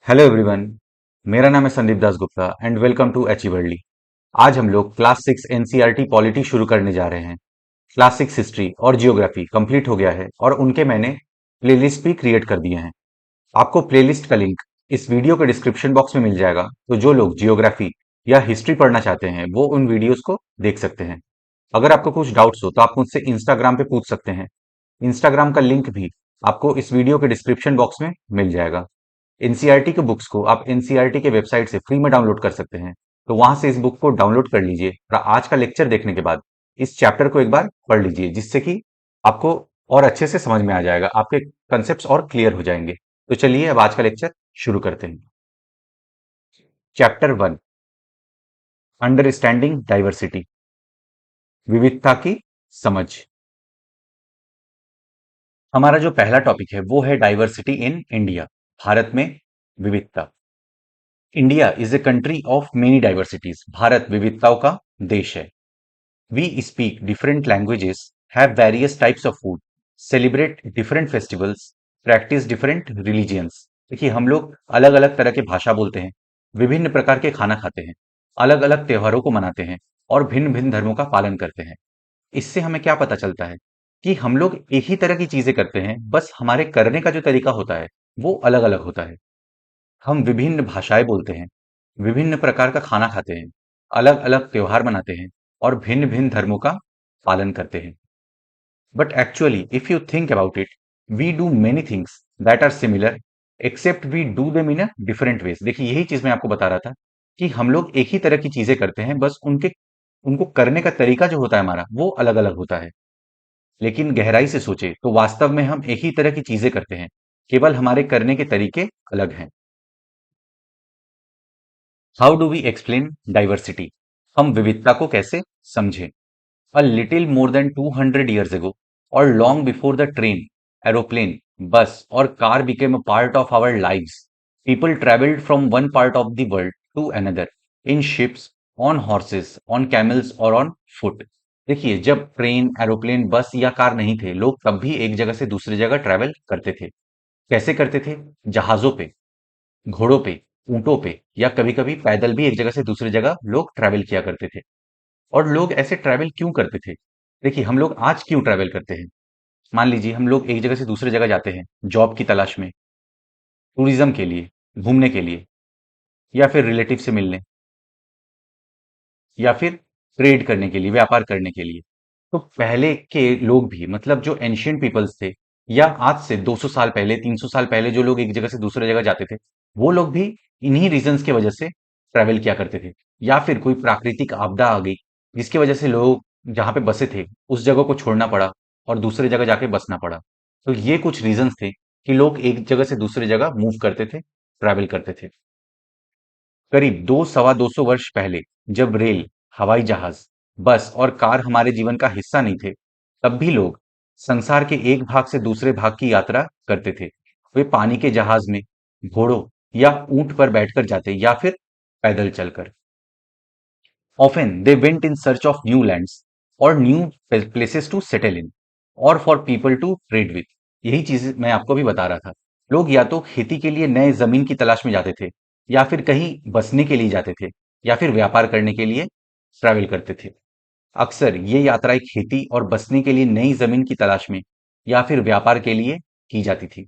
Hello everyone. मेरा नाम है Sandeep Das Gupta and welcome to अचीवर्ली। आज हम लोग क्लास 6 एनसीईआरटी पॉलिटी शुरू करने जा रहे हैं। क्लास 6 हिस्ट्री और जियोग्राफी कंप्लीट हो गया है और उनके मैंने प्लेलिस्ट भी क्रिएट कर दिए हैं। आपको प्लेलिस्ट का लिंक इस वीडियो के डिस्क्रिप्शन बॉक्स में मिल जाएगा, तो जो लोग जियोग्राफी या हिस्ट्री पढ़ना चाहते हैं वो उन वीडियोस को देख सकते हैं। अगर आपको कुछ डाउट्स हो तो आप मुझसे इंस्टाग्राम पे पूछ सकते हैं। इंस्टाग्राम का लिंक भी आपको इस वीडियो के डिस्क्रिप्शन बॉक्स में मिल जाएगा। एनसीईआरटी के बुक्स को आप एनसीईआरटी के वेबसाइट से फ्री में डाउनलोड कर सकते हैं, तो वहां से इस बुक को डाउनलोड कर लीजिए और आज का लेक्चर देखने के बाद इस चैप्टर को एक बार पढ़ लीजिए, जिससे कि आपको और अच्छे से समझ में आ जाएगा, आपके कंसेप्ट्स और क्लियर हो जाएंगे। तो चलिए अब आज का लेक्चर शुरू करते हैं। चैप्टर 1, अंडरस्टैंडिंग डाइवर्सिटी, विविधता की समझ। हमारा जो पहला टॉपिक है वो है डाइवर्सिटी इन इंडिया, भारत में विविधता। India is a country of many diversities. Bharat विविधताओं का देश है। We speak different languages, have various types of food, celebrate different festivals, practice different religions. देखिए, हम लोग अलग अलग तरह की भाषा बोलते हैं, विभिन्न प्रकार के खाना खाते हैं, अलग अलग त्योहारों को मनाते हैं और भिन्न भिन्न धर्मों का पालन करते हैं। इससे हमें क्या पता चलता है कि हम लोग एक ही तरह की चीजें करते हैं, बस हमारे करने का जो तरीका होता है वो अलग अलग होता है। हम विभिन्न भाषाएं बोलते हैं, विभिन्न प्रकार का खाना खाते हैं, अलग अलग त्योहार मनाते हैं और भिन्न भिन्न धर्मों का पालन करते हैं। But actually if you think about it, we do many things that are similar, except we do them in a different ways. देखिए, यही चीज मैं आपको बता रहा था कि हम लोग एक ही तरह की चीजें करते हैं, बस उनके उनको करने का तरीका जो होता है हमारा वो अलग अलग होता है। लेकिन गहराई से सोचे तो वास्तव में हम एक ही तरह की चीजें करते हैं, केवल हमारे करने के तरीके अलग हैं। How do we explain diversity? हम विविधता को कैसे समझें? A little more than 200 years ago, or long before the train, aeroplane, bus, or car became a part of our lives, people traveled from one part of the world to another in ships, on horses, on camels, or on foot. देखिए, जब train, aeroplane, बस या car नहीं थे, लोग तब भी एक जगह से दूसरी जगह ट्रैवल करते थे। कैसे करते थे? जहाजों पे, घोड़ों पे, ऊंटों पे या कभी-कभी पैदल भी एक जगह से दूसरी जगह लोग ट्रैवल किया करते थे। और लोग ऐसे ट्रैवल क्यों करते थे? देखिए, हम लोग आज क्यों ट्रैवल करते हैं? मान लीजिए हम लोग एक जगह से दूसरी जगह जाते हैं जॉब की तलाश में, टूरिज्म के लिए, घूमने के लिए, या फिर रिलेटिव से मिलने, या फिर ट्रेड करने के लिए, व्यापार करने के लिए। तो पहले के लोग भी, मतलब जो एंशियंट पीपल्स थे, या आज से 200 साल पहले, 300 साल पहले जो लोग एक जगह से दूसरी जगह जाते थे, वो लोग भी इन्हीं रीजंस की वजह से ट्रैवल किया करते थे। या फिर कोई प्राकृतिक आपदा आ गई जिसकी वजह से लोग जहां पे बसे थे उस जगह को छोड़ना पड़ा और दूसरी जगह जाके बसना पड़ा। तो ये कुछ रीजंस थे कि लोग एक जगह से दूसरी जगह मूव करते थे, ट्रैवल करते थे। करीब दो सवा 200 वर्ष पहले, जब रेल, हवाई जहाज, बस और कार हमारे जीवन का हिस्सा नहीं थे, तब भी लोग संसार के एक भाग से दूसरे भाग की यात्रा करते थे। वे पानी के जहाज में, घोड़ों या ऊंट पर बैठकर जाते, या फिर पैदल चलकर। Often they went in search of new lands or new places to settle in or for people to trade with। यही चीज मैं आपको भी बता रहा था। लोग या तो खेती के लिए नए जमीन की तलाश में जाते थे, या फिर कहीं बसने के लिए जाते थे, या फिर व्यापार करने के लिए ट्रैवल करते थे। अक्सर ये यात्राएं खेती और बसने के लिए नई जमीन की तलाश में या फिर व्यापार के लिए की जाती थी।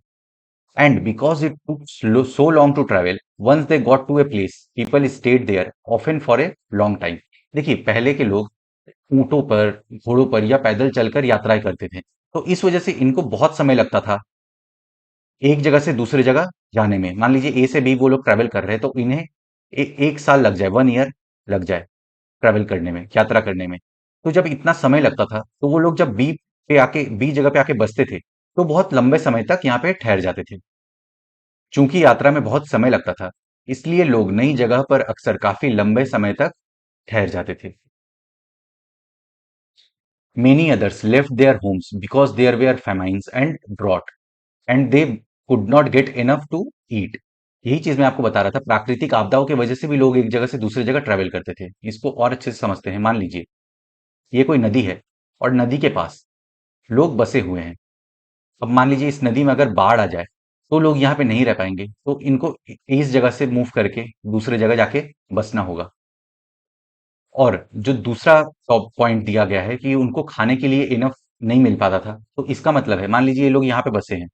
And because it took so long to travel, once they got to a place, people stayed there often for a long time। देखिए, पहले के लोग ऊंटों पर, घोड़ों पर या पैदल चलकर यात्राएं करते थे, तो इस वजह से इनको बहुत समय लगता था एक जगह से दूसरी जगह जाने में। मान लीजिए ए से बी वो लोग ट्रैवल कर रहे हैं, तो इन्हें एक साल लग जाए, 1 ईयर लग जाए ट्रैवल करने में, यात्रा करने में। तो जब इतना समय लगता था, तो वो लोग जब बी जगह पे आके बसते थे, तो बहुत लंबे समय तक यहाँ पे ठहर जाते थे। चूंकि यात्रा में बहुत समय लगता था, इसलिए लोग नई जगह पर अक्सर काफी लंबे समय तक ठहर जाते थे। Many others left their homes because there were famines and drought and they could not get enough to eat. यही चीज मैं आपको बता रहा था, प्राकृतिक आपदाओं की वजह से भी लोग एक जगह से दूसरी जगह ट्रेवल करते थे। इसको और अच्छे से समझते हैं। मान लीजिए ये कोई नदी है और नदी के पास लोग बसे हुए हैं। अब मान लीजिए इस नदी में अगर बाढ़ आ जाए, तो लोग यहाँ पे नहीं रह पाएंगे, तो इनको इस जगह से मूव करके दूसरे जगह जाके बसना होगा। और जो दूसरा टॉप पॉइंट दिया गया है कि उनको खाने के लिए इनफ नहीं मिल पाता था, तो इसका मतलब है मान लीजिए ये लोग यहाँ पे बसे हैं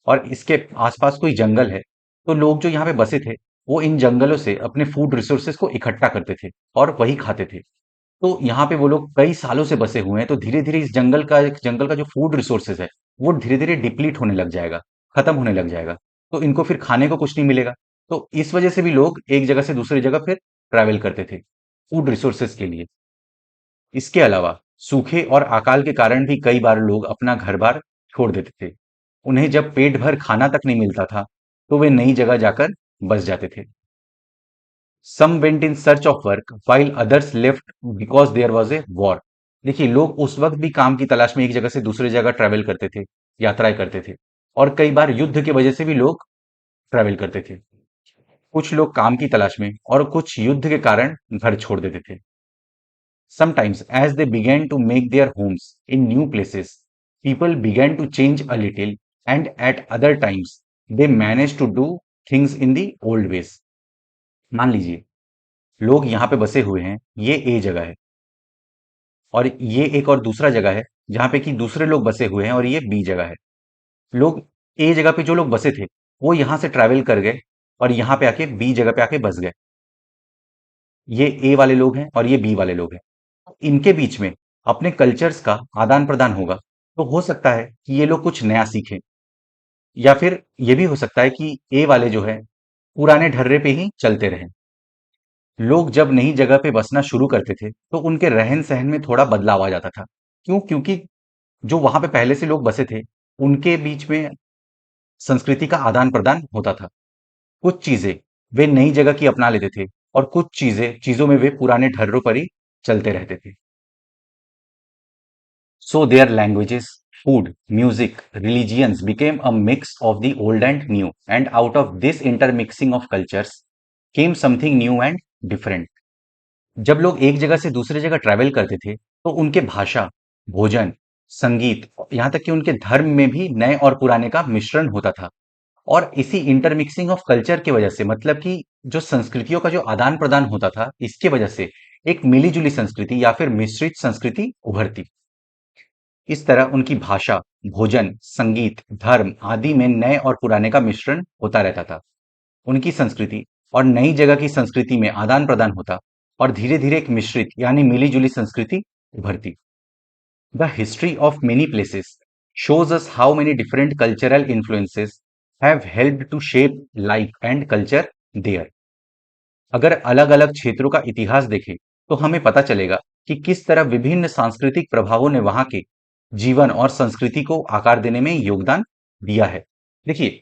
और इसके आसपास कोई जंगल है, तो लोग जो यहाँ पे बसे थे वो इन जंगलों से अपने फूड रिसोर्सेज को इकट्ठा करते थे और वही खाते थे। तो यहाँ पे वो लोग कई सालों से बसे हुए हैं, तो धीरे धीरे इस जंगल का जो फूड रिसोर्सेज है वो धीरे धीरे डिप्लीट होने लग जाएगा, खत्म होने लग जाएगा। तो इनको फिर खाने को कुछ नहीं मिलेगा। तो इस वजह से भी लोग एक जगह से दूसरी जगह फिर ट्रैवल करते थे फूड रिसोर्सेज के लिए। इसके अलावा सूखे और अकाल के कारण भी कई बार लोग अपना घर बार छोड़ देते थे। उन्हें जब पेट भर खाना तक नहीं मिलता था, तो वे नई जगह जाकर बस जाते थे। Some went in search of work while others left because there was a war। देखिए लोग उस वक्त भी काम की तलाश में एक जगह से दूसरी जगह ट्रैवल करते थे, यात्राएं करते थे। और कई बार युद्ध की वजह से भी लोग ट्रैवल करते थे। कुछ लोग काम की तलाश में और कुछ युद्ध के कारण घर छोड़ देते थे। Sometimes, as they began to make their homes in new places, people began to change a little, and at other times, they managed to do things in the old ways। मान लीजिए लोग यहाँ पे बसे हुए हैं, ये ए जगह है और ये एक और दूसरा जगह है जहाँ पे कि दूसरे लोग बसे हुए हैं और ये बी जगह है। लोग ए जगह पे जो लोग बसे थे वो यहाँ से ट्रैवल कर गए और यहाँ पे आके बी जगह पे आके बस गए। ये ए वाले लोग हैं और ये बी वाले लोग हैं। इनके बीच में अपने कल्चर्स का आदान प्रदान होगा, तो हो सकता है कि ये लोग कुछ नया सीखें, या फिर ये भी हो सकता है कि ए वाले जो है पुराने ढर्रे पे ही चलते रहें। लोग जब नई जगह पे बसना शुरू करते थे तो उनके रहन सहन में थोड़ा बदलाव आ जाता था। क्यों? क्योंकि जो वहां पे पहले से लोग बसे थे उनके बीच में संस्कृति का आदान प्रदान होता था। कुछ चीजें वे नई जगह की अपना लेते थे और कुछ चीजों में वे पुराने ढर्रों पर ही चलते रहते थे। So their languages, food, music, religions became a mix of the old and new, and out of this intermixing of cultures came something new and different। जब लोग एक जगह से दूसरी जगह ट्रैवल करते थे, तो उनके भाषा, भोजन, संगीत, यहाँ तक कि उनके धर्म में भी नए और पुराने का मिश्रण होता था। और इसी इंटरमिक्सिंग ऑफ कल्चर की वजह से, मतलब कि जो संस्कृतियों का जो आदान प्रदान होता था, इसकी वजह से एक मिली जुली संस्कृति या फिर मिश्रित संस्कृति उभरती। इस तरह उनकी भाषा, भोजन, संगीत, धर्म आदि में नए और पुराने का मिश्रण होता रहता था। उनकी संस्कृति और नई जगह की संस्कृति में आदान प्रदान होता और धीरे धीरे एक मिश्रित यानी मिली जुली संस्कृति उभरती। The history of many places shows us how many different cultural influences have helped to shape life and culture there। अगर अलग अलग क्षेत्रों का इतिहास देखें तो हमें पता चलेगा कि किस तरह विभिन्न सांस्कृतिक प्रभावों ने वहां के जीवन और संस्कृति को आकार देने में योगदान दिया है। देखिए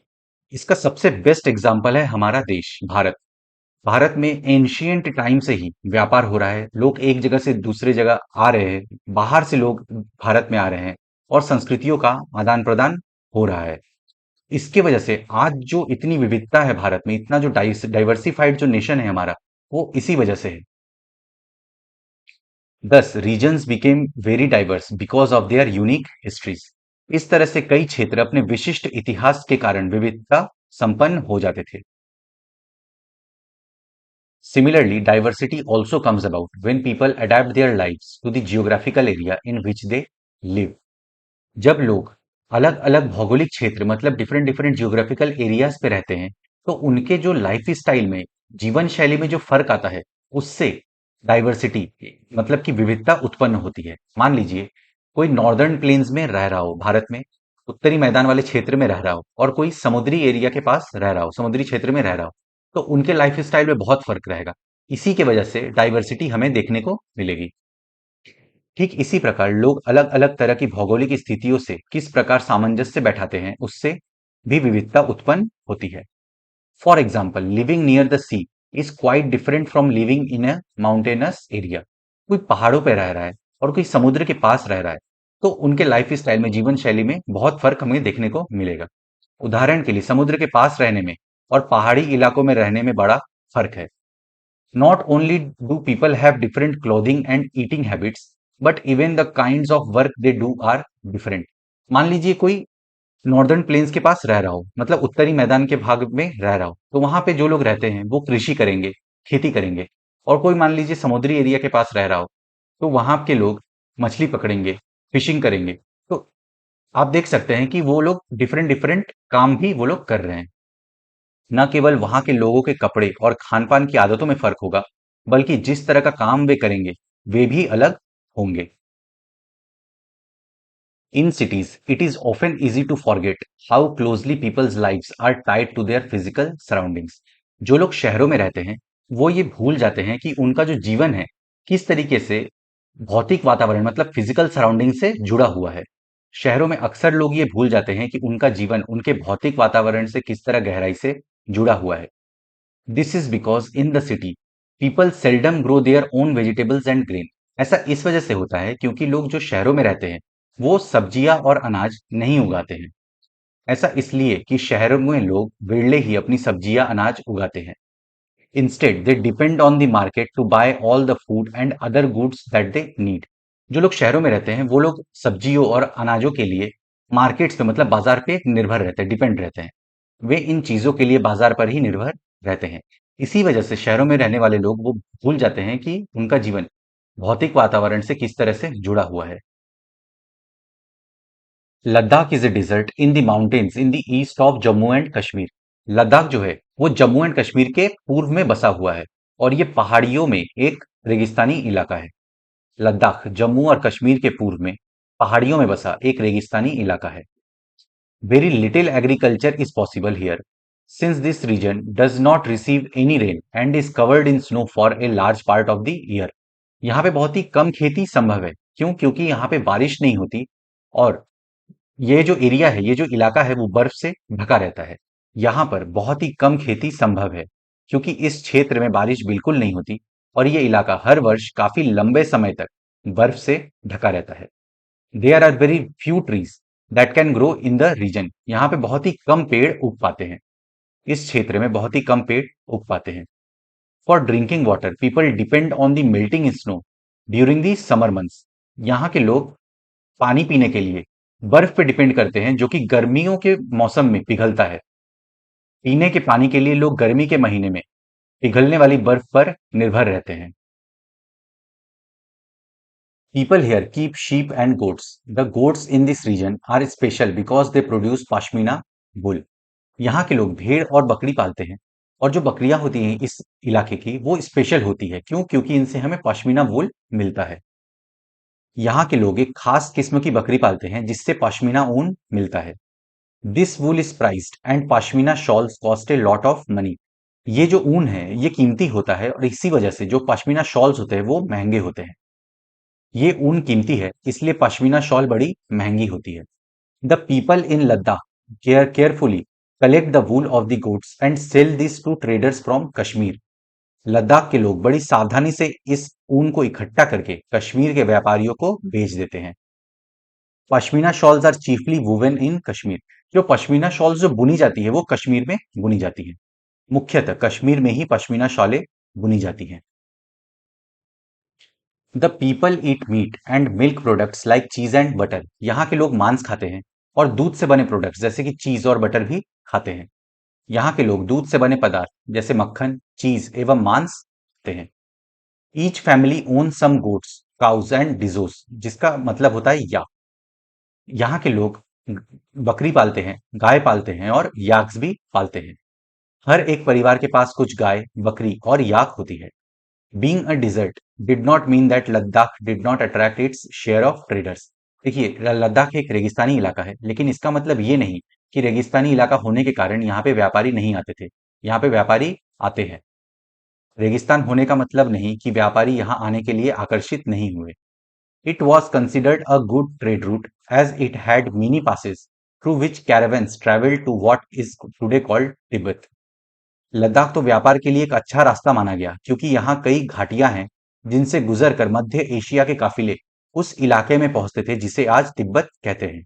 इसका सबसे बेस्ट एग्जाम्पल है हमारा देश भारत। भारत में एंशियंट टाइम से ही व्यापार हो रहा है, लोग एक जगह से दूसरे जगह आ रहे हैं, बाहर से लोग भारत में आ रहे हैं और संस्कृतियों का आदान प्रदान हो रहा है। इसकी वजह से आज जो इतनी विविधता है भारत में, इतना जो डाइवर्सिफाइड जो नेशन है हमारा, वो इसी वजह से है। Thus, regions became very diverse because of their unique histories। इस तरह से कई क्षेत्र अपने विशिष्ट इतिहास के कारण विविधता संपन्न हो जाते थे। Similarly, diversity also comes about when people adapt their lives to the geographical area in which they live। जब लोग अलग अलग भौगोलिक क्षेत्र मतलब डिफरेंट डिफरेंट जियोग्राफिकल एरियाज पे रहते हैं, तो उनके जो लाइफ स्टाइल में, जीवन शैली में जो फर्क आता है, उससे डाइवर्सिटी मतलब कि विविधता उत्पन्न होती है। मान लीजिए कोई नॉर्दर्न प्लेन्स में रह रहा हो, भारत में उत्तरी मैदान वाले क्षेत्र में रह रहा हो, और कोई समुद्री एरिया के पास रह रहा हो, समुद्री क्षेत्र में रह रहा हो, तो उनके लाइफ स्टाइल में बहुत फर्क रहेगा। इसी की वजह से डाइवर्सिटी हमें देखने को मिलेगी। ठीक इसी प्रकार लोग अलग अलग तरह की भौगोलिक स्थितियों से किस प्रकार सामंजस्य बैठाते हैं, उससे भी विविधता उत्पन्न होती है। For example, living near the sea is quite different from living in a mountainous area. कोई पहाड़ों पर रह रहा है और कोई समुद्र के पास रह रहा है, तो उनके लाइफ स्टाइल में, जीवन शैली में बहुत फर्क हमें देखने को मिलेगा। उदाहरण के लिए समुद्र के पास रहने में और पहाड़ी इलाकों में रहने में बड़ा फर्क है। Not only do people have different clothing and eating habits, but even the kinds of work they do are different। मान लीजिए कोई नॉर्दर्न प्लेन्स के पास रह रहा हो, मतलब उत्तरी मैदान के भाग में रह रहा हो, तो वहां पे जो लोग रहते हैं वो कृषि करेंगे, खेती करेंगे। और कोई मान लीजिए समुद्री एरिया के पास रह रहा हो, तो वहां के लोग मछली पकड़ेंगे, फिशिंग करेंगे। तो आप देख सकते हैं कि वो लोग डिफरेंट डिफरेंट काम भी वो लोग कर रहे हैं। न केवल वहां के लोगों के कपड़े और खान पान की आदतों में फर्क होगा, बल्कि जिस तरह का काम वे करेंगे वे भी अलग होंगे। In cities, it is often easy to forget how closely people's lives are tied to their physical surroundings. जो लोग शहरों में रहते हैं, वो ये भूल जाते हैं कि उनका जो जीवन है, किस तरीके से भौतिक वातावरण मतलब फिजिकल सराउंडिंग से जुड़ा हुआ है। शहरों में अक्सर लोग ये भूल जाते हैं कि उनका जीवन उनके भौतिक वातावरण से किस तरह गहराई से जुड़ा हुआ है। This is because in the city people seldom grow their own vegetables and grain. ऐसा इस वजह से होता है क्योंकि लोग जो शहरों में रहते हैं वो सब्जियां और अनाज नहीं उगाते हैं। ऐसा इसलिए कि शहरों में लोग विरले ही अपनी सब्जियां अनाज उगाते हैं। Instead they depend on the market to buy all the food and other goods that they need. जो लोग शहरों में रहते हैं वो लोग सब्जियों और अनाजों के लिए मार्केट्स पे मतलब बाजार पे निर्भर रहते हैं, डिपेंड रहते हैं। वे इन चीजों के लिए बाजार पर ही निर्भर रहते हैं। इसी वजह से शहरों में रहने वाले लोग वो भूल जाते हैं कि उनका जीवन भौतिक वातावरण से किस तरह से जुड़ा हुआ है। Ladakh is a desert in the mountains in the east of Jammu and Kashmir. Ladakh जो है वो जम्मू एंड कश्मीर के पूर्व में बसा हुआ है और ये पहाड़ियों में एक रेगिस्तानी इलाका है। लद्दाख जम्मू और कश्मीर के पूर्व में पहाड़ियों में बसा एक रेगिस्तानी इलाका है। Very little agriculture is possible here, since this region does not receive any rain and is covered in snow for a large part of the year. यहाँ पे बहुत ही कम खेती संभव है। क्यों? क्योंकि यहाँ पे बारिश नहीं होती और ये जो एरिया है, ये जो इलाका है वो बर्फ से ढका रहता है। यहाँ पर बहुत ही कम खेती संभव है क्योंकि इस क्षेत्र में बारिश बिल्कुल नहीं होती और ये इलाका हर वर्ष काफी लंबे समय तक बर्फ से ढका रहता है। There are very few trees that can grow in the region. यहाँ पे बहुत ही कम पेड़ उग पाते हैं। इस क्षेत्र में बहुत ही कम पेड़ उग पाते हैं। For drinking water people depend on the melting snow during the summer months. यहाँ के लोग पानी पीने के लिए बर्फ पे डिपेंड करते हैं जो कि गर्मियों के मौसम में पिघलता है। पीने के पानी के लिए लोग गर्मी के महीने में पिघलने वाली बर्फ पर निर्भर रहते हैं। People here keep sheep and goats. The goats in this region are special because they produce pashmina wool. यहाँ के लोग भेड़ और बकरी पालते हैं और जो बकरियां होती हैं इस इलाके की वो स्पेशल होती है। क्यों? क्योंकि इनसे हमें पश्मीना वूल मिलता है। यहाँ के लोग एक खास किस्म की बकरी पालते हैं जिससे पश्मीना ऊन मिलता है। This wool is priced and pashmina shawls cost a lot of money. ये जो ऊन है ये कीमती होता है और इसी वजह से जो पश्मीना शॉल्स होते हैं वो महंगे होते हैं। ये ऊन कीमती है इसलिए पश्मीना शॉल बड़ी महंगी होती है। The people in Ladakh carefully collect the wool of the goats and sell this to traders from Kashmir. Ladakh के लोग बड़ी सावधानी से इस ऊन को इकट्ठा करके कश्मीर के व्यापारियों को बेच देते हैं। Pashmina shawls are chiefly woven in Kashmir. जो पश्मीना शॉल्स जो बुनी जाती है वो कश्मीर में बुनी जाती है। मुख्यतः कश्मीर में ही पश्मीना शॉलें बुनी जाती हैं। The people eat meat and milk products like चीज एंड बटर। यहाँ के लोग मांस खाते हैं और दूध से बने प्रोडक्ट्स जैसे कि चीज और बटर भी खाते हैं। यहाँ के लोग दूध से बने पदार्थ जैसे मक्खन, चीज एवं मांस खाते हैं। Each family own some goats, cows and dzos, जिसका मतलब होता है या। यहाँ के लोग बकरी पालते हैं, गाय पालते हैं और याक्स भी पालते हैं। हर एक परिवार के पास कुछ गाय, बकरी और याक होती है। Being a desert did not mean that Ladakh did not attract its share of traders। देखिए, लद्दाख एक रेगिस्तानी इलाका है लेकिन इसका मतलब ये नहीं कि रेगिस्तानी इलाका होने के कारण यहाँ पे व्यापारी नहीं आते थे। यहाँ पे व्यापारी आते हैं। रेगिस्तान होने का मतलब नहीं कि व्यापारी यहाँ आने के लिए आकर्षित नहीं हुए। It was considered a good trade route as it had many passes through which caravans traveled to what is today called Tibet. Ladakh तो व्यापार के लिए एक अच्छा रास्ता माना गया क्योंकि यहाँ कई घाटियां हैं जिनसे गुजरकर मध्य एशिया के काफिले उस इलाके में पहुंचते थे जिसे आज तिब्बत कहते हैं।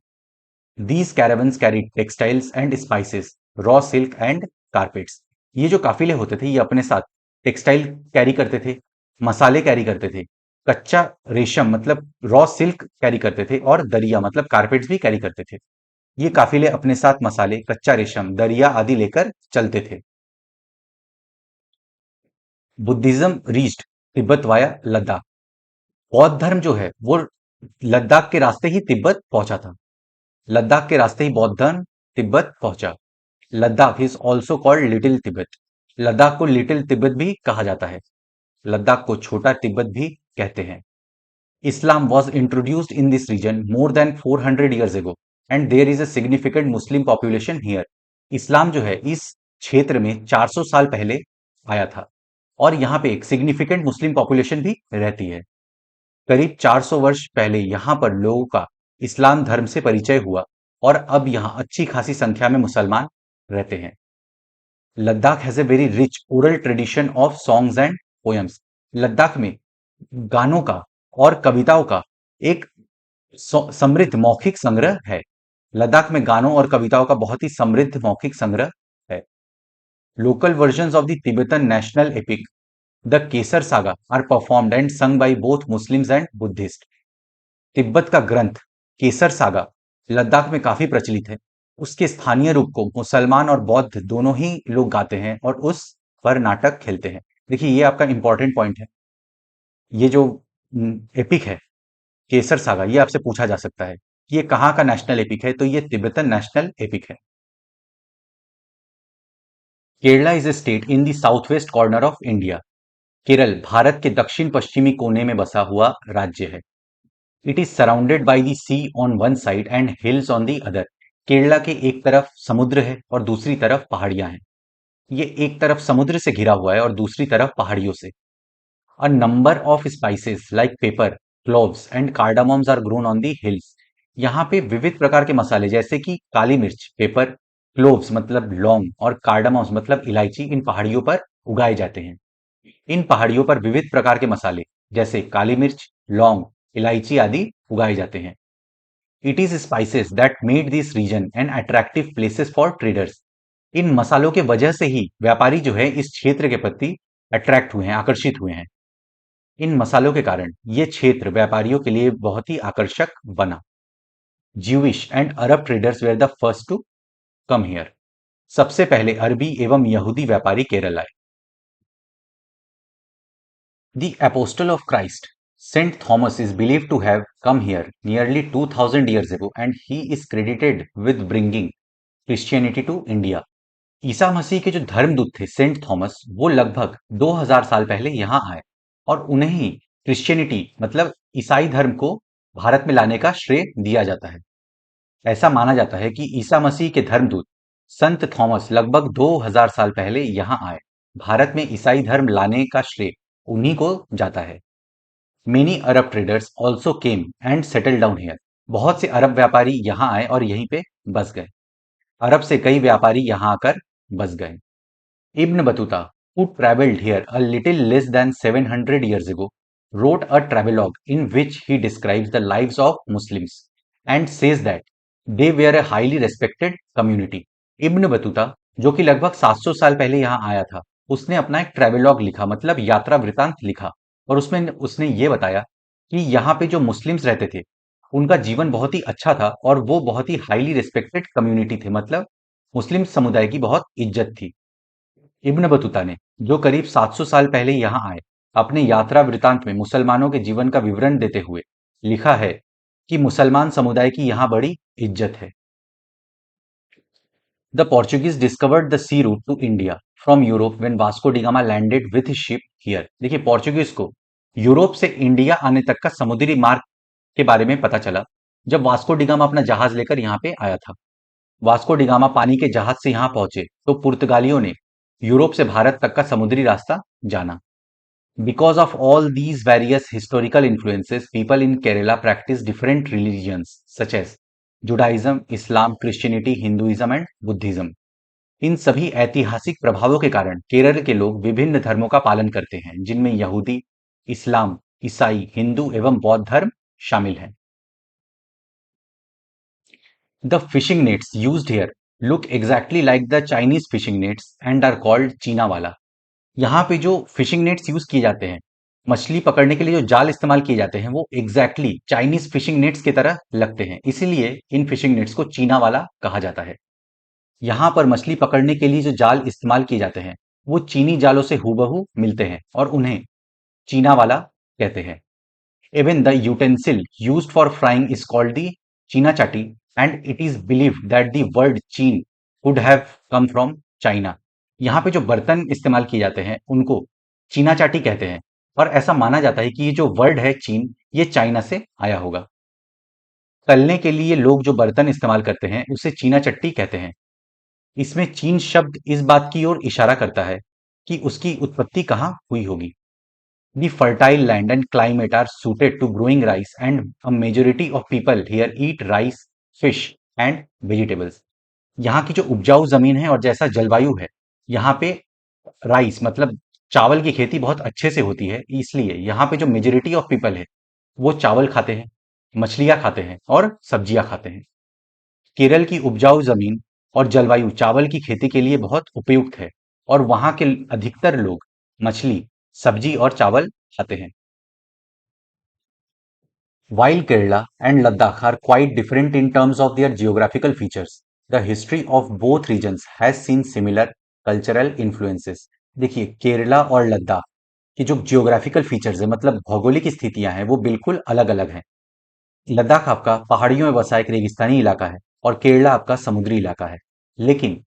These caravans carried textiles and spices, raw silk and carpets. ये जो काफिले होते थे ये अपने साथ टेक्सटाइल कैरी करते थे, मसाले कैरी करते थे, कच्चा रेशम मतलब रॉ सिल्क कैरी करते थे और दरिया मतलब कारपेट्स भी कैरी करते थे। ये काफिले अपने साथ मसाले, कच्चा रेशम, दरिया आदि लेकर चलते थे। Buddhism reached Tibet via Ladakh. बौद्ध धर्म जो है वो लद्दाख के रास्ते ही तिब्बत पहुंचा था। लद्दाख के रास्ते ही बौद्ध धर्म तिब्बत पहुंचा। Ladakh is also called little Tibet. Ladakh को लिटिल तिब्बत भी कहा जाता है। लद्दाख को छोटा तिब्बत भी कहते हैं। Islam was introduced in this region more than 400 years ago and there is a significant Muslim population here. इस्लाम जो है इस क्षेत्र में 400 साल पहले आया था और यहाँ पे एक सिग्निफिकेंट मुस्लिम पॉपुलेशन भी रहती है। करीब 400 वर्ष पहले यहाँ पर लोगों का इस्लाम धर्म से परिचय हुआ और अब यहाँ अच्छी खासी संख्या में मुसलमान रहते हैं। Ladakh has a very rich oral tradition of songs and poems. Ladakh में गानों का और कविताओं का एक समृद्ध मौखिक संग्रह है। लद्दाख में गानों और कविताओं का बहुत ही समृद्ध मौखिक संग्रह है। Local versions of the Tibetan national epic the Kesar saga are performed and sung by both Muslims and Buddhist. Tibet का ग्रंथ केसर सागा लद्दाख में काफी प्रचलित है। उसके स्थानीय रूप को मुसलमान और बौद्ध दोनों ही लोग गाते हैं और उस पर नाटक खेलते हैं। देखिए ये आपका इंपॉर्टेंट पॉइंट है। ये जो एपिक है केसर सागा ये आपसे पूछा जा सकता है कि ये कहाँ का नेशनल एपिक है, तो ये तिब्बतन नेशनल एपिक है। Kerala is a state in the south west corner of India. Kerala Bharat के दक्षिण पश्चिमी कोने में बसा हुआ राज्य है। It is surrounded by the sea on one side and hills on the other. Kerala के एक तरफ समुद्र है और दूसरी तरफ पहाड़ियां हैं। ये एक तरफ समुद्र से घिरा हुआ है और दूसरी तरफ पहाड़ियों से। A number of spices like pepper, cloves and cardamoms are grown on the hills. यहाँ पे विविध प्रकार के मसाले जैसे कि काली मिर्च, पेपर, क्लोव्स मतलब लौंग और कार्डामम्स मतलब इलायची इन पहाड़ियों पर उगाए जाते हैं। इन पहाड़ियों पर विविध प्रकार के मसाले जैसे काली मिर्च, लौंग, इलायची आदि उगाए जाते हैं। It is spices that made this region an attractive places for traders. इन मसालों के वजह से ही व्यापारी जो है इस क्षेत्र के प्रति अट्रैक्ट हुए हैं, आकर्षित हुए हैं। इन मसालों के कारण ये क्षेत्र व्यापारियों के लिए बहुत ही आकर्षक बना। Jewish and Arab traders were the first to come here. सबसे पहले अरबी एवं यहूदी व्यापारी केरल आए। The apostle of Christ Saint Thomas is believe to have come here nearly 2000 years ago and he is credited with bringing Christianity to India. Isa Masih के जो धर्मदूत थे सेंट थॉमस वो लगभग 2000 साल पहले यहाँ आए और उन्हें ही क्रिश्चियनिटी मतलब ईसाई धर्म को भारत में लाने का श्रेय दिया जाता है। ऐसा माना जाता है कि ईसा मसीह के धर्मदूत संत थॉमस लगभग 2000 साल पहले यहाँ आए। भारत में ईसाई धर्म लाने का श्रेय उन्हीं को जाता है। Many Arab traders also came and settle down here. बहुत से अरब व्यापारी यहाँ आए और यहीं पे बस गए। अरब से कई व्यापारी यहाँ आकर बस गए। Ibn Battuta, who traveled here a little less than 700 years ago, wrote a travelogue in which he describes the lives of Muslims and says that they were a highly respected community. Ibn Battuta जो कि लगभग 700 साल पहले यहाँ आया था, उसने अपना एक ट्रेवलॉग लिखा मतलब यात्रा वृतांत लिखा और उसमें उसने ये बताया कि यहाँ पे जो मुस्लिम्स रहते थे उनका जीवन बहुत ही अच्छा था और वो बहुत ही हाईली रिस्पेक्टेड कम्युनिटी थे, मतलब मुस्लिम समुदाय की बहुत इज्जत थी। इब्न बतूता ने जो करीब 700 साल पहले यहाँ आए अपने यात्रा वृतांत में मुसलमानों के जीवन का विवरण देते हुए लिखा है कि मुसलमान समुदाय की यहाँ बड़ी इज्जत है। The Portuguese discovered the sea route to India from Europe when Vasco da Gama landed with ship here. देखिए पोर्चुगीज को यूरोप से इंडिया आने तक का समुद्री मार्ग के बारे में पता चला जब वास्को डी गामा अपना जहाज लेकर यहाँ पे आया था। वास्को डी गामा पानी के जहाज से यहाँ पहुंचे तो पुर्तगालियों ने यूरोप से भारत तक का समुद्री रास्ता जाना। Because of all these various historical influences people in Kerala practice different religions such as Judaism, Islam, Christianity, Hinduism and Buddhism. इन सभी ऐतिहासिक प्रभावों के कारण केरल के लोग विभिन्न धर्मों का पालन करते हैं जिनमें यहूदी, इस्लाम, ईसाई, हिंदू एवं बौद्ध धर्म शामिल हैं। The fishing nets used here look exactly like the Chinese fishing nets and are called चीना वाला। यहाँ पे जो फिशिंग नेट्स यूज किए जाते हैं मछली पकड़ने के लिए जो जाल इस्तेमाल किए जाते हैं वो एग्जैक्टली चाइनीज फिशिंग नेट्स की तरह लगते हैं, इसीलिए इन फिशिंग नेट्स को चीना वाला कहा जाता है। यहाँ पर मछली पकड़ने के लिए जो जाल इस्तेमाल किए जाते हैं वो चीनी जालों से हूबहू मिलते हैं और उन्हें चीना वाला कहते हैं। Even the utensil used for frying is called the cheena chatti and it is believed that the word cheen would have come from China. यहाँ पे जो बर्तन इस्तेमाल किए जाते हैं उनको चीना चाटी कहते हैं और ऐसा माना जाता है कि ये जो वर्ड है चीन, ये चाइना से आया होगा। तलने के लिए लोग जो बर्तन इस्तेमाल करते हैं उसे चीना चट्टी कहते हैं। इसमें चीन शब्द इस बात की ओर इशारा करता है कि उसकी उत्पत्ति कहाँ हुई होगी। The fertile land and climate are suited to growing rice, and a majority of people here eat rice, fish and vegetables. यहाँ की जो उपजाऊ जमीन है और जैसा जलवायु है, यहाँ पे राइस मतलब चावल की खेती बहुत अच्छे से होती है, इसलिए यहाँ पे जो मेजोरिटी ऑफ पीपल है वो चावल खाते हैं, मछलियां खाते हैं और सब्जियां खाते हैं। केरल की उपजाऊ जमीन और जलवायु चावल की खेती के लिए बहुत उपयुक्त है और वहां के अधिकतर लोग मछली, सब्जी और चावल खाते हैं। While Kerala and Ladakh are quite different in terms of their geographical features, the history of both regions has seen similar cultural influences. देखिए केरला और लद्दाख की जो जियोग्राफिकल फीचर्स है मतलब भौगोलिक स्थितियां हैं वो बिल्कुल अलग अलग हैं। लद्दाख आपका पहाड़ियों में बसा एक रेगिस्तानी इलाका है और केरला आपका समुद्री इलाका है, लेकिन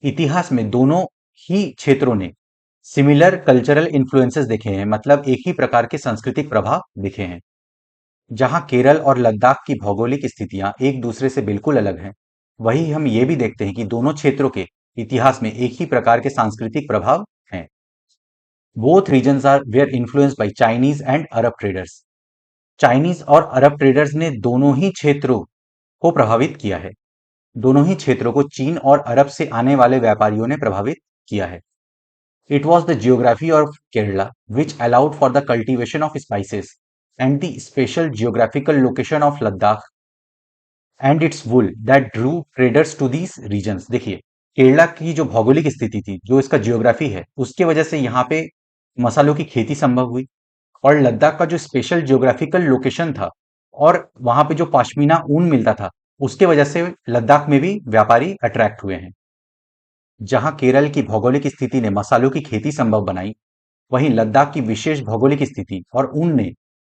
इतिहास में दोनों ही क्षेत्रों ने सिमिलर कल्चरल इन्फ्लुएंसेस देखे हैं, मतलब एक ही प्रकार के सांस्कृतिक प्रभाव दिखे हैं। जहां केरल और लद्दाख की भौगोलिक स्थितियां एक दूसरे से बिल्कुल अलग हैं, वहीं हम ये भी देखते हैं कि दोनों क्षेत्रों के इतिहास में एक ही प्रकार के सांस्कृतिक प्रभाव हैं। Both regions are were influenced by Chinese and Arab traders. Chinese और अरब ट्रेडर्स ने दोनों ही क्षेत्रों को प्रभावित किया है। दोनों ही क्षेत्रों को चीन और अरब से आने वाले व्यापारियों ने प्रभावित किया है। It was the geography of Kerala which allowed for the cultivation of spices, and the special geographical location of Ladakh and its wool that drew traders to these regions। देखिए केरला की जो भौगोलिक स्थिति थी, जो इसका जियोग्राफी है, उसके वजह से यहाँ पे मसालों की खेती संभव हुई और लद्दाख का जो स्पेशल जियोग्राफिकल लोकेशन था और वहां पे जो पश्मीना ऊन मिलता था, उसके वजह से लद्दाख में भी व्यापारी अट्रैक्ट हुए हैं। जहां केरल की भौगोलिक स्थिति ने मसालों की खेती संभव बनाई, वहीं लद्दाख की विशेष भौगोलिक स्थिति और ऊन ने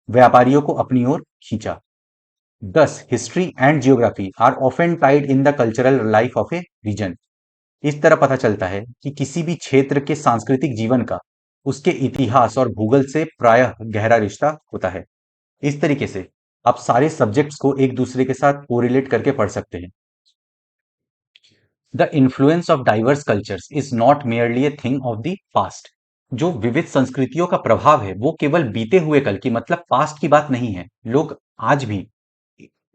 व्यापारियों को अपनी ओर खींचा। Thus history and geography are often tied in the cultural life of a region. इस तरह पता चलता है कि किसी भी क्षेत्र के सांस्कृतिक जीवन का उसके इतिहास और भूगोल से प्रायः गहरा रिश्ता होता है। इस तरीके से आप सारे सब्जेक्ट्स को एक दूसरे के साथ कोरिलेट करके पढ़ सकते हैं। The influence of diverse cultures is not merely a thing of the past. जो विविध संस्कृतियों का प्रभाव है वो केवल बीते हुए कल की मतलब पास्ट की बात नहीं है। लोग आज भी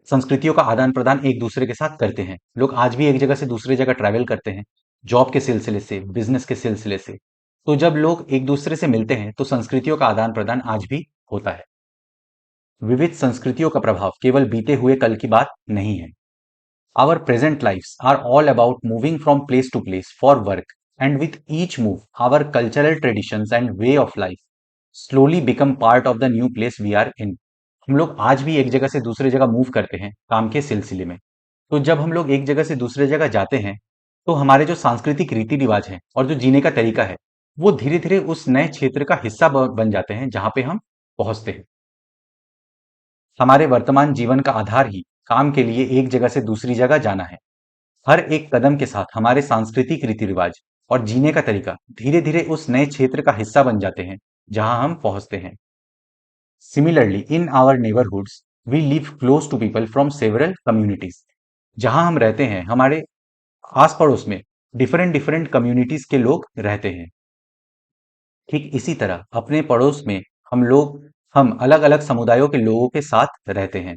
संस्कृतियों का आदान प्रदान एक दूसरे के साथ करते हैं। लोग आज भी एक जगह से दूसरी जगह ट्रैवल करते हैं, जॉब के सिलसिले से, बिजनेस के सिलसिले से। तो जब लोग एक दूसरे से मिलते हैं तो संस्कृतियों का आदान प्रदान आज भी होता है। विविध संस्कृतियों का प्रभाव केवल बीते हुए कल की बात नहीं है। Our present lives are all about moving from place to place for work, and with each move, our cultural traditions and way of life slowly become part of the new place we are in। हम लोग आज भी एक जगह से दूसरी जगह move करते हैं काम के सिलसिले में। तो जब हम लोग एक जगह से दूसरी जगह जाते हैं, तो हमारे जो सांस्कृतिक रीति रिवाज हैं और जो जीने का तरीका है, वो धीरे धीरे उस नए क्षेत्र का हिस्सा बन जाते हैं जहां पे हम पहुंचते हैं। हमारे वर्तमान जीवन का आधार ही काम के लिए एक जगह से दूसरी जगह जाना है। हर एक कदम के साथ हमारे सांस्कृतिक रीति रिवाज और जीने का तरीका धीरे धीरे उस नए क्षेत्र का हिस्सा बन जाते हैं जहां हम पहुंचते हैं। Similarly in our neighbourhoods we live close to people from several communities. जहां हम रहते हैं हमारे आस पड़ोस में डिफरेंट डिफरेंट कम्युनिटीज के लोग रहते हैं। ठीक इसी तरह अपने पड़ोस में हम अलग अलग समुदायों के लोगों के साथ रहते हैं।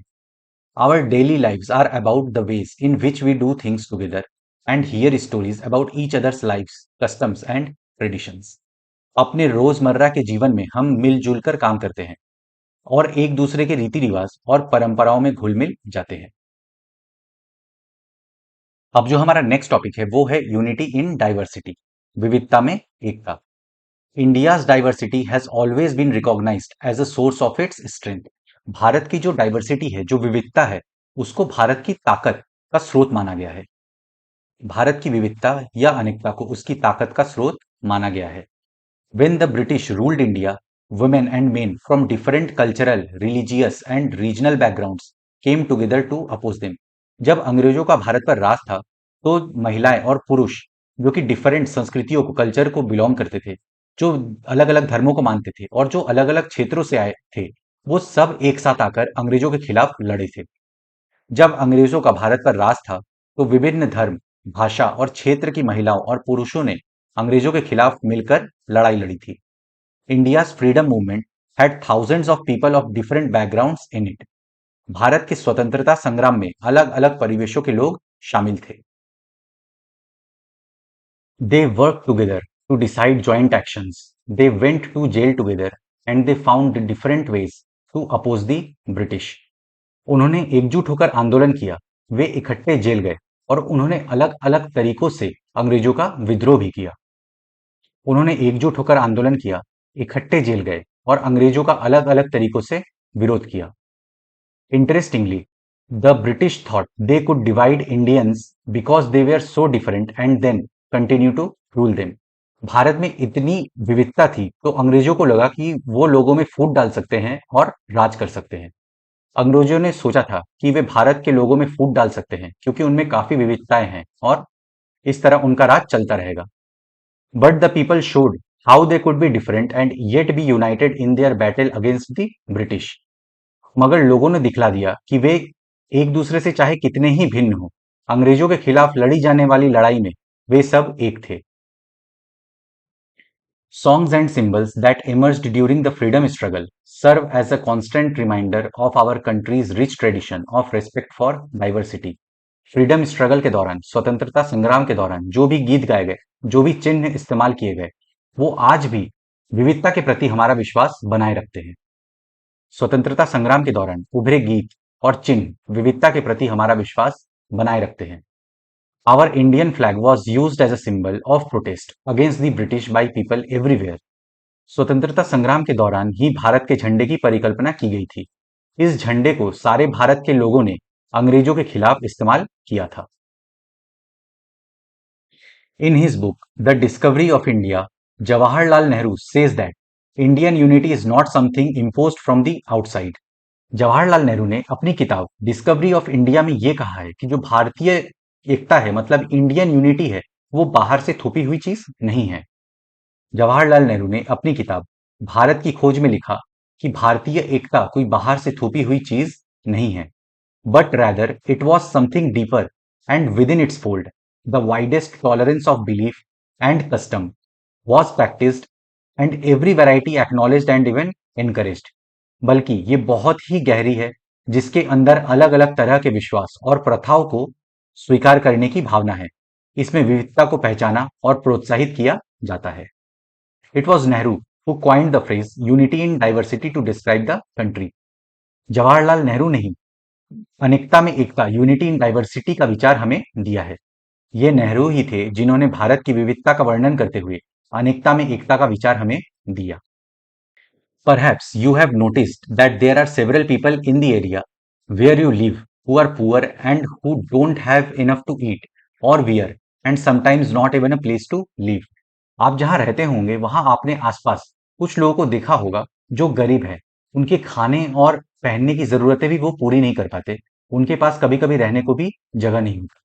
Our daily lives are about the ways in which we do things together and hear stories about each other's lives, customs and traditions। अपने रोजमर्रा के जीवन में हम मिलजुल कर काम करते हैं और एक दूसरे के रीति रिवाज और परंपराओं में घुल मिल जाते हैं। अब जो हमारा नेक्स्ट टॉपिक है वो है यूनिटी इन डाइवर्सिटी, विविधता में एकता। India's diversity has always been recognised as a source of its strength. Bharat की जो डाइवर्सिटी है, जो विविधता है, उसको भारत की ताकत का स्रोत माना गया है। भारत की विविधता या अनेकता को उसकी ताकत का स्रोत माना गया है। When the British ruled India, women and men from different cultural, religious and regional backgrounds came together to oppose them. जब अंग्रेजों का भारत पर राज था, तो महिलाएं और पुरुष जो कि डिफरेंट संस्कृतियों को, कल्चर को बिलोंग करते थे, जो अलग-अलग धर्मों को मानते थे और जो अलग-अलग क्षेत्रों से आए थे, वो सब एक साथ आकर अंग्रेजों के खिलाफ लड़े थे। जब अंग्रेजों का भारत पर राज था, तो विभिन्न धर्म, भाषा और क्षेत्र की महिलाओं और पुरुषों ने अंग्रेजों के खिलाफ मिलकर लड़ाई लड़ी थी। India's freedom movement had thousands of people of different backgrounds in it. Bharat के स्वतंत्रता संग्राम में अलग-अलग परिवेशों के लोग शामिल थे। They worked together to decide joint actions. They went to jail together and they found different ways to oppose the British. उन्होंने एकजुट होकर आंदोलन किया, वे इकट्ठे जेल गए और उन्होंने अलग-अलग तरीकों से अंग्रेजों का विद्रोह भी किया। उन्होंने एकजुट होकर आंदोलन किया, इकट्ठे जेल गए और अंग्रेजों का अलग-अलग तरीकों से विरोध किया। Interestingly, the British thought they could divide Indians because they were so different and then continue to rule them. Bharat में इतनी विविधता थी, तो अंग्रेजों को लगा कि वो लोगों में फूट डाल सकते हैं और राज कर सकते हैं। अंग्रेजों ने सोचा था कि वे भारत के लोगों में फूट डाल सकते हैं क्योंकि उनमें काफी विविधताएं हैं और इस तरह उनका राज चलता रहेगा। But the people showed how they could be different and yet be united in their battle against the British. मगर लोगों ने दिखला दिया कि वे एक दूसरे से चाहे कितने ही भिन्न हो, अंग्रेजों के खिलाफ लड़ी जाने वाली लड़ाई में वे सब एक थे। Songs and symbols that emerged during the freedom struggle serve as a constant reminder of our country's rich tradition of respect for diversity. Freedom struggle के दौरान, स्वतंत्रता संग्राम के दौरान जो भी गीत गाए गए, जो भी चिन्ह इस्तेमाल किए गए, वो आज भी विविधता के प्रति हमारा विश्वास बनाए रखते हैं। स्वतंत्रता संग्राम के दौरान उभरे गीत और चिन्ह विविधता के प्रति हमारा विश्वास बनाए रखते हैं। Our Indian flag was used as a symbol of protest against the British by people everywhere. स्वतंत्रता संग्राम के दौरान ही भारत के झंडे की परिकल्पना की गई थी। इस झंडे को सारे भारत के लोगों ने अंग्रेजों के खिलाफ इस्तेमाल किया था। In his book, The Discovery of India, Jawaharlal Nehru says that Indian unity is not something imposed from the outside. Jawaharlal Nehru ने अपनी किताब डिस्कवरी ऑफ इंडिया में ये कहा है कि जो भारतीय एकता है, मतलब इंडियन यूनिटी है, वो बाहर से थोपी हुई चीज नहीं है। जवाहरलाल नेहरू ने अपनी किताब भारत की खोज में लिखा कि भारतीय एकता कोई बाहर से थोपी हुई चीज नहीं है, but rather it was something deeper and within its fold. The widest tolerance of belief and custom was practiced and every variety acknowledged and even encouraged. बल्कि ये बहुत ही गहरी है, जिसके अंदर अलग-अलग तरह के विश्वास और प्रथाओं को स्वीकार करने की भावना है। इसमें विविधता को पहचाना और प्रोत्साहित किया जाता है। It was Nehru who coined the phrase unity in diversity to describe the country. Jawaharlal Nehru ने ही अनेकता में एकता, यूनिटी इन डाइवर्सिटी का विचार हमें दिया है। ये नेहरू ही थे जिन्होंने भारत की विविधता का वर्णन करते हुए अनेकता में एकता का विचार हमें दिया। Perhaps you have noticed that there are several people in the area where you live who are poor and who don't have enough to eat or wear and sometimes not even a place to live. आप जहां रहते होंगे वहां आपने आसपास कुछ लोगों को देखा होगा जो गरीब है, उनके खाने और पहनने की जरूरतें भी वो पूरी नहीं कर पाते, उनके पास कभी कभी रहने को भी जगह नहीं होती।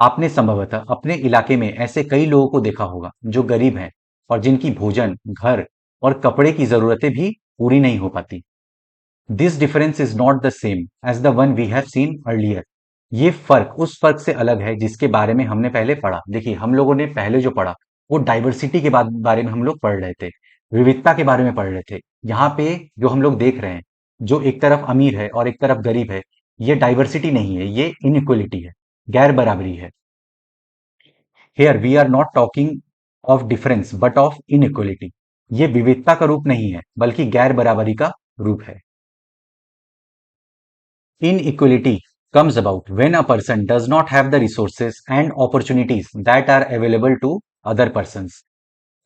आपने संभवतः अपने इलाके में ऐसे कई लोगों को देखा होगा जो गरीब हैं और जिनकी भोजन, घर और कपड़े की जरूरतें भी पूरी नहीं हो पाती। This difference is not the same as the one we have seen earlier. ये फर्क उस फर्क से अलग है जिसके बारे में हमने पहले पढ़ा। देखिए, हम लोगों ने पहले जो पढ़ा वो डाइवर्सिटी के बारे में हम लोग पढ़ रहे थे, विविधता के बारे में पढ़ रहे थे। यहाँ पे जो हम लोग देख रहे हैं, जो एक तरफ अमीर है और एक तरफ गरीब है, ये डाइवर्सिटी नहीं है, ये इनइक्वलिटी है, गैर बराबरी है। Here we are not talking of difference but of inequality. ये विविधता का रूप नहीं है बल्कि गैर बराबरी का रूप है। Inequality comes about when a person does not have the resources and opportunities that are available to other persons.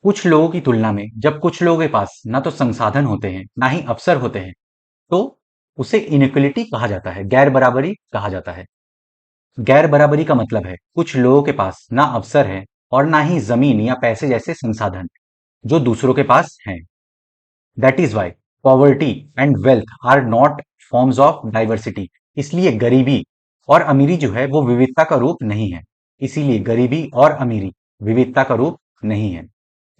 कुछ लोगों की तुलना में जब कुछ लोगों के पास ना तो संसाधन होते हैं ना ही अवसर होते हैं, तो उसे इनइक्वलिटी कहा जाता है, गैर बराबरी कहा जाता है। गैर बराबरी का मतलब है कुछ लोगों के पास ना अवसर है और ना ही जमीन या पैसे जैसे संसाधन जो दूसरों के पास हैं। That is why poverty and wealth are not forms of diversity. इसलिए गरीबी और अमीरी जो है वो विविधता का रूप नहीं है। इसीलिए गरीबी और अमीरी विविधता का रूप नहीं है।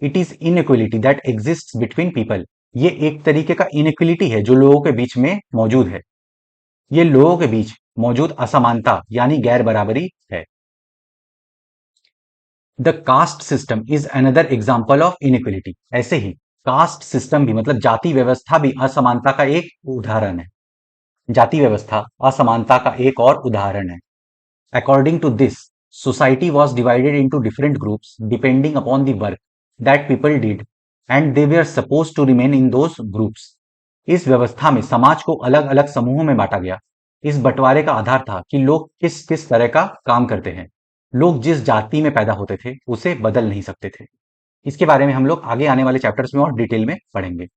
It is inequality that exist between people. ये एक तरीके का इनइक्वलिटी है जो लोगों के बीच में मौजूद है। ये लोगों के बीच मौजूद असमानता यानी गैर बराबरी है। The caste system is another example of inequality. ऐसे ही कास्ट सिस्टम भी मतलब जाति व्यवस्था भी असमानता का एक उदाहरण है। जाति व्यवस्था असमानता का एक और उदाहरण है। According to this society was divided into different groups depending upon the work that people did and they way are suppose to remain in those groups. इस व्यवस्था में समाज को अलग अलग समूहों में बांटा गया। इस बंटवारे का आधार था कि लोग किस किस तरह का काम करते हैं। लोग जिस जाति में पैदा होते थे उसे बदल नहीं सकते थे। इसके बारे में हम लोग आगे आने वाले चैप्टर्स में और डिटेल में पढ़ेंगे।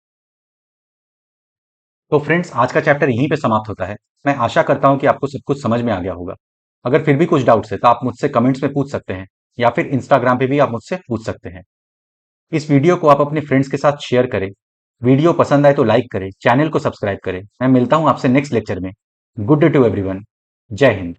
तो फ्रेंड्स, आज का चैप्टर यहीं पे समाप्त होता है। मैं आशा करता हूं कि आपको सब कुछ समझ में आ गया होगा। अगर फिर भी कुछ डाउट्स है तो आप मुझसे कमेंट्स में पूछ सकते हैं या फिर इंस्टाग्राम पे भी आप मुझसे पूछ सकते हैं। इस वीडियो को आप अपने फ्रेंड्स के साथ शेयर करें। वीडियो पसंद आए तो लाइक करें, चैनल को सब्सक्राइब करें। मैं मिलता हूं आपसे नेक्स्ट लेक्चर में। Good day to everyone. जय हिंद।